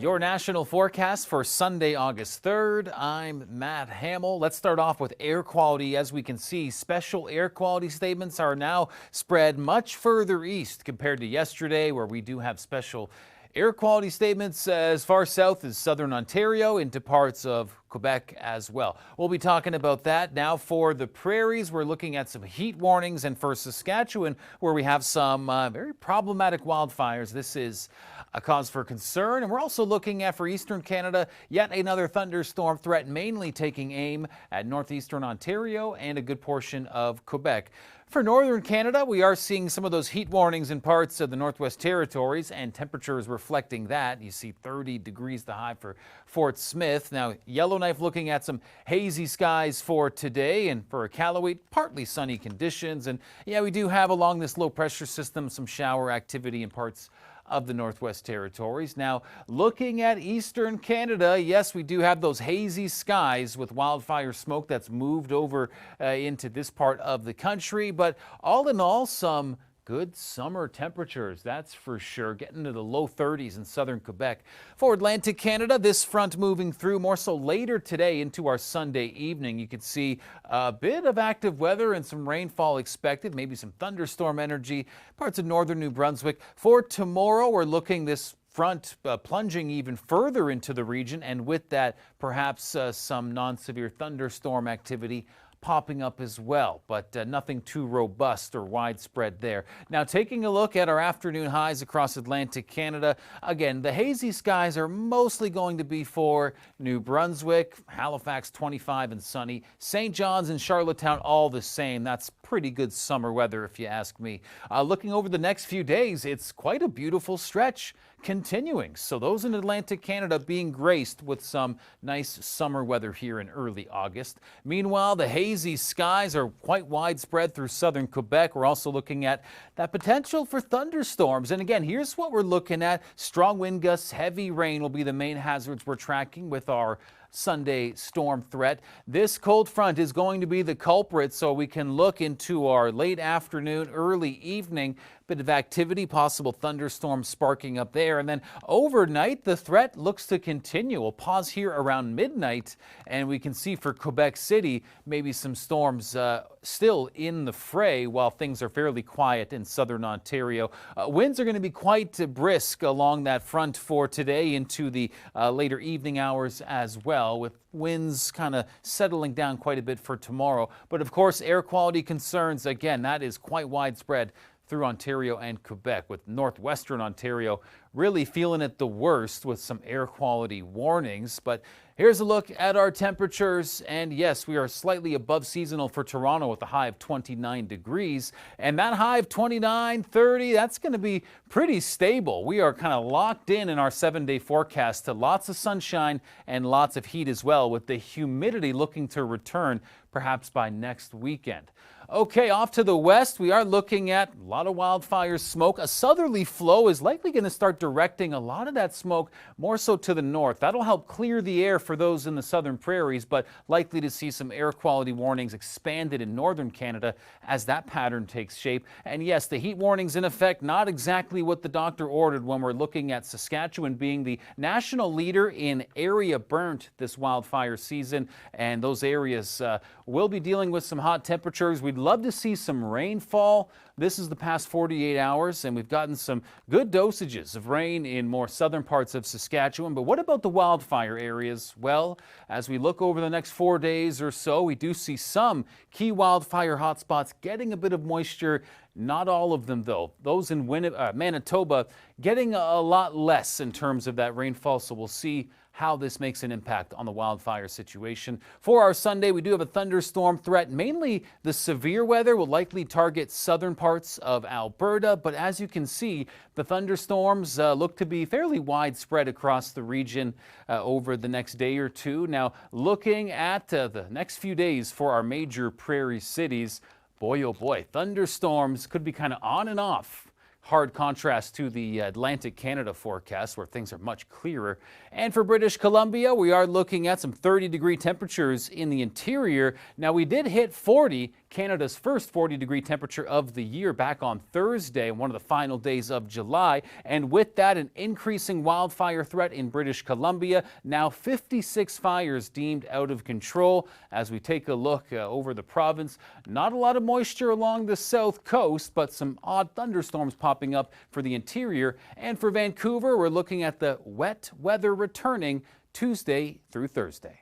Your national forecast for Sunday, August 3rd. I'm Matt Hamel. Let's start off with air quality. As we can see, special air quality statements are now spread much further east compared to yesterday, where we do have special air quality statements as far south as southern Ontario into parts of Quebec as well. We'll be talking about that. Now for the prairies, we're looking at some heat warnings, and for Saskatchewan, where we have some very problematic wildfires, this is a cause for concern. And we're also looking at, for eastern Canada, yet another thunderstorm threat, mainly taking aim at northeastern Ontario and a good portion of Quebec. For northern Canada, we are seeing some of those heat warnings in parts of the Northwest Territories, and temperatures reflecting that. You see 30 degrees the high for Fort Smith. Now, Yellowknife looking at some hazy skies for today, and for Iqaluit, partly sunny conditions. And yeah, we do have along this low pressure system some shower activity in parts of the Northwest Territories. Now, looking at eastern Canada, yes, we do have those hazy skies with wildfire smoke that's moved over into this part of the country. But all in all, some good summer temperatures, that's for sure, getting into the low 30s in southern Quebec. For Atlantic Canada, this front moving through more so later today into our Sunday evening. You can see a bit of active weather and some rainfall expected, maybe some thunderstorm energy, parts of northern New Brunswick. For tomorrow, we're looking this front plunging even further into the region, and with that, perhaps some non-severe thunderstorm activity popping up as well, but nothing too robust or widespread there. Now, taking a look at our afternoon highs across Atlantic Canada, again, the hazy skies are mostly going to be for New Brunswick, Halifax 25 and sunny, St. John's and Charlottetown all the same. That's pretty good summer weather if you ask me. Looking over the next few days, it's quite a beautiful stretch continuing. So those in Atlantic Canada being graced with some nice summer weather here in early August. Meanwhile, the hazy skies are quite widespread through southern Quebec. We're also looking at that potential for thunderstorms. And again, here's what we're looking at. Strong wind gusts, heavy rain will be the main hazards we're tracking with our Sunday storm threat. This cold front is going to be the culprit, so we can look into our late afternoon, early evening. Bit of activity, possible thunderstorms sparking up there. And then overnight, the threat looks to continue. We'll pause here around midnight, and we can see for Quebec City, maybe some storms still in the fray while things are fairly quiet in southern Ontario. Winds are going to be quite brisk along that front for today into the later evening hours as well, with winds kind of settling down quite a bit for tomorrow. But of course, air quality concerns, again, that is quite widespread through Ontario and Quebec, with northwestern Ontario really feeling it the worst with some air quality warnings. But here's a look at our temperatures, and yes, we are slightly above seasonal for Toronto with a high of 29 degrees, and that high of 29, 30, that's going to be pretty stable. We are kind of locked in our 7-day forecast to lots of sunshine and lots of heat as well, with the humidity looking to return perhaps by next weekend. Okay, off to the west, we are looking at a lot of wildfire smoke. A southerly flow is likely going to start directing a lot of that smoke more so to the north. That'll help clear the air for those in the southern prairies, but likely to see some air quality warnings expanded in northern Canada as that pattern takes shape. And yes, the heat warnings in effect, not exactly what the doctor ordered when we're looking at Saskatchewan being the national leader in area burnt this wildfire season. And those areas will be dealing with some hot temperatures. We'd love to see some rainfall. This is the past 48 hours, and we've gotten some good dosages of rain in more southern parts of Saskatchewan. But what about the wildfire areas? Well, as we look over the next 4 days or so, we do see some key wildfire hotspots getting a bit of moisture. Not all of them, though. Those in Manitoba getting a lot less in terms of that rainfall, so we'll see how this makes an impact on the wildfire situation. For our Sunday, we do have a thunderstorm threat. Mainly the severe weather will likely target southern parts of Alberta, but as you can see, the thunderstorms look to be fairly widespread across the region over the next day or two. Now, looking at the next few days for our major prairie cities, boy, oh boy, thunderstorms could be kind of on and off. Hard contrast to the Atlantic Canada forecast, where things are much clearer. And for British Columbia, we are looking at some 30-degree temperatures in the interior. Now, we did hit 40 Canada's first 40-degree temperature of the year back on Thursday, one of the final days of July. And with that, an increasing wildfire threat in British Columbia. Now 56 fires deemed out of control. As we take a look over the province, not a lot of moisture along the south coast, but some odd thunderstorms popping up for the interior. And for Vancouver, we're looking at the wet weather returning Tuesday through Thursday.